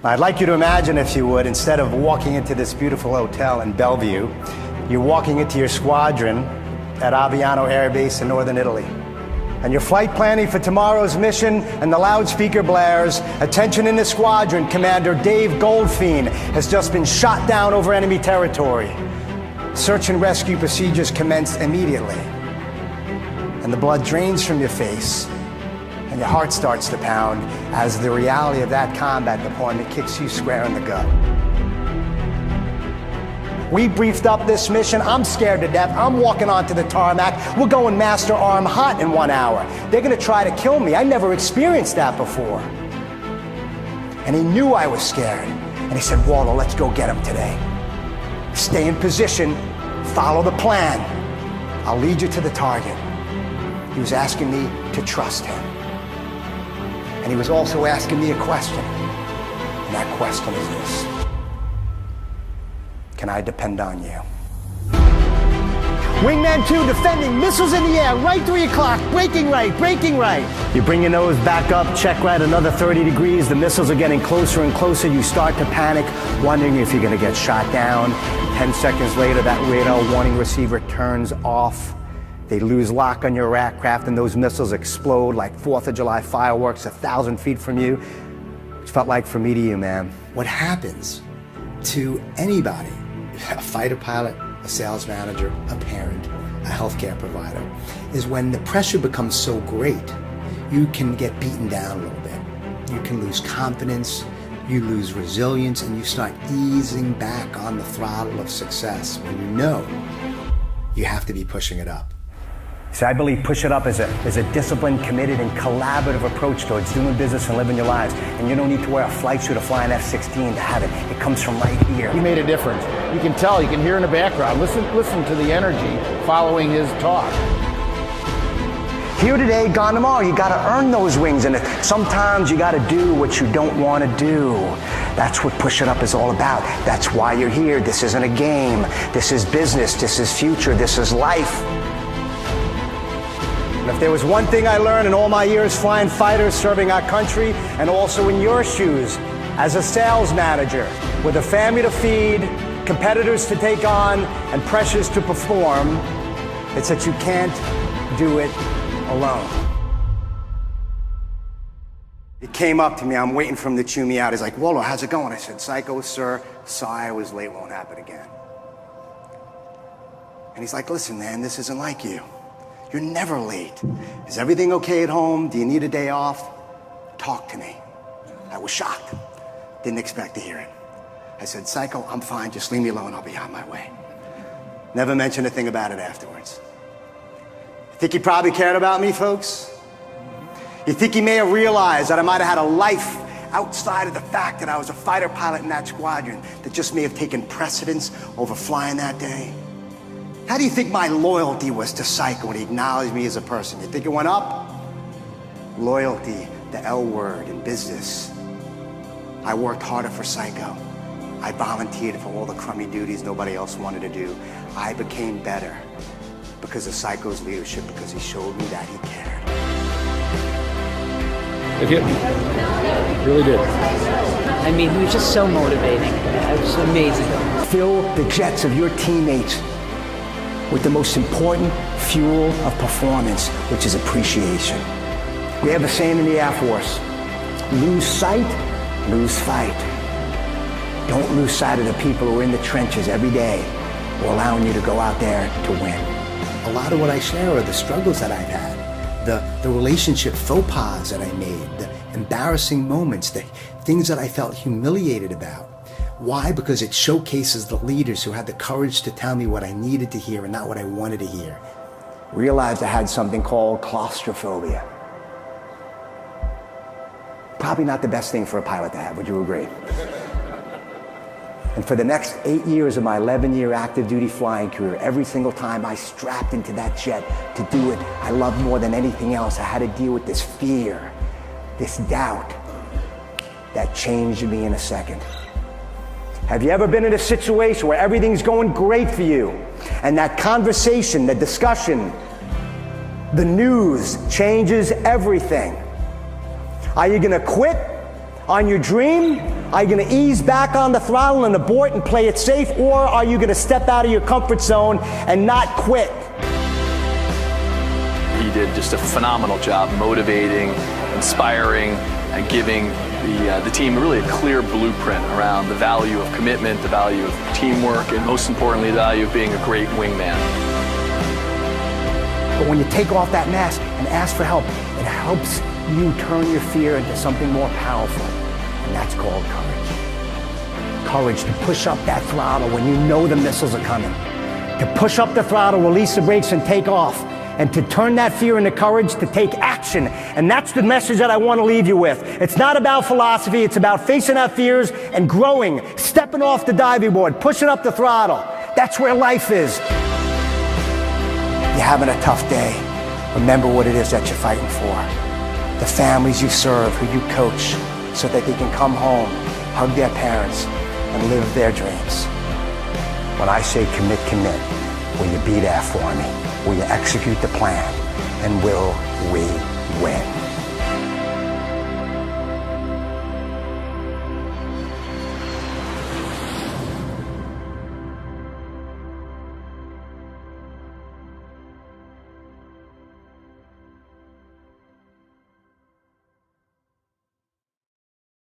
I'd like you to imagine, if you would, instead of walking into this beautiful hotel in Bellevue, you're walking into your squadron at Aviano Air Base in northern Italy. And you're flight planning for tomorrow's mission, and the loudspeaker blares, "Attention in the squadron, Commander Dave Goldfein has just been shot down over enemy territory. Search and rescue procedures commence immediately." And the blood drains from your face, and your heart starts to pound as the reality of that combat deployment kicks you square in the gut. We briefed up this mission. I'm scared to death. I'm walking onto the tarmac. We're going master arm hot in 1 hour. They're gonna try to kill me. I never experienced that before. And he knew I was scared. And he said, "Waldo, let's go get him today. Stay in position, follow the plan. I'll lead you to the target." He was asking me to trust him. And he was also asking me a question. And that question is this: can I depend on you? Wingman 2 defending, missiles in the air, right 3 o'clock, braking right, braking right. You bring your nose back up, check right, another 30 degrees. The missiles are getting closer and closer. You start to panic, wondering if you're gonna get shot down. 10 seconds later, that radar warning receiver turns off. They lose lock on your aircraft, and those missiles explode like 4th of July fireworks 1,000 feet from you. It felt like from me to you, man. What happens to anybody, a fighter pilot, a sales manager, a parent, a healthcare provider, is when the pressure becomes so great, you can get beaten down a little bit. You can lose confidence, you lose resilience, and you start easing back on the throttle of success when you know you have to be pushing it up. See, I believe Push It Up is a disciplined, committed, and collaborative approach towards doing business and living your lives. And you don't need to wear a flight suit or fly an F-16 to have it. It comes from right here. He made a difference. You can tell, you can hear in the background. Listen to the energy following his talk. Here today, gone tomorrow. You gotta earn those wings, and sometimes you gotta do what you don't wanna do. That's what Push It Up is all about. That's why you're here. This isn't a game. This is business. This is future. This is life. And if there was one thing I learned in all my years flying fighters, serving our country, and also in your shoes as a sales manager with a family to feed, competitors to take on, and pressures to perform, it's that you can't do it alone. He came up to me, I'm waiting for him to chew me out. He's like, "Waldo, how's it going?" I said, "Psycho, sir, sorry I was late, won't happen again." And he's like, "Listen, man, this isn't like you. You're never late. Is everything okay at home? Do you need a day off? Talk to me." I was shocked. Didn't expect to hear it. I said, "Psycho, I'm fine. Just leave me alone. I'll be on my way." Never mentioned a thing about it afterwards. You think he probably cared about me, folks? You think he may have realized that I might have had a life outside of the fact that I was a fighter pilot in that squadron that just may have taken precedence over flying that day? How do you think my loyalty was to Psycho when he acknowledged me as a person? You think it went up? Loyalty, the L word in business. I worked harder for Psycho. I volunteered for all the crummy duties nobody else wanted to do. I became better because of Psycho's leadership, because he showed me that he cared. It hit me. Really did. I mean, he was just so motivating. It was amazing. Fill the jets of your teammates with the most important fuel of performance, which is appreciation. We have a saying in the Air Force: lose sight, lose fight. Don't lose sight of the people who are in the trenches every day, who are allowing you to go out there to win. A lot of what I share are the struggles that I've had, the relationship faux pas that I made, the embarrassing moments, the things that I felt humiliated about. Why? Because it showcases the leaders who had the courage to tell me what I needed to hear and not what I wanted to hear. Realized I had something called claustrophobia. Probably not the best thing for a pilot to have, would you agree? And for the next 8 years of my 11-year active duty flying career, every single time I strapped into that jet to do it I loved more than anything else, I had to deal with this fear, this doubt that changed me in a second. Have you ever been in a situation where everything's going great for you, and that conversation, the discussion, the news changes everything? Are you gonna quit on your dream, Are you going to ease back on the throttle and abort and play it safe, or are you going to step out of your comfort zone and not quit? He did just a phenomenal job motivating, inspiring, and giving the team really a clear blueprint around the value of commitment, the value of teamwork, and most importantly, the value of being a great wingman. But when you take off that mask and ask for help, it helps you turn your fear into something more powerful, and that's called courage. Courage to push up that throttle when you know the missiles are coming. To push up the throttle, release the brakes, and take off. And to turn that fear into courage to take action. And that's the message that I want to leave you with. It's not about philosophy, it's about facing our fears and growing, stepping off the diving board, pushing up the throttle. That's where life is. You're having a tough day. Remember what it is that you're fighting for. The families you serve, who you coach, so that they can come home, hug their parents, and live their dreams. When I say commit, commit, will you be there for me? Will you execute the plan? And will we win?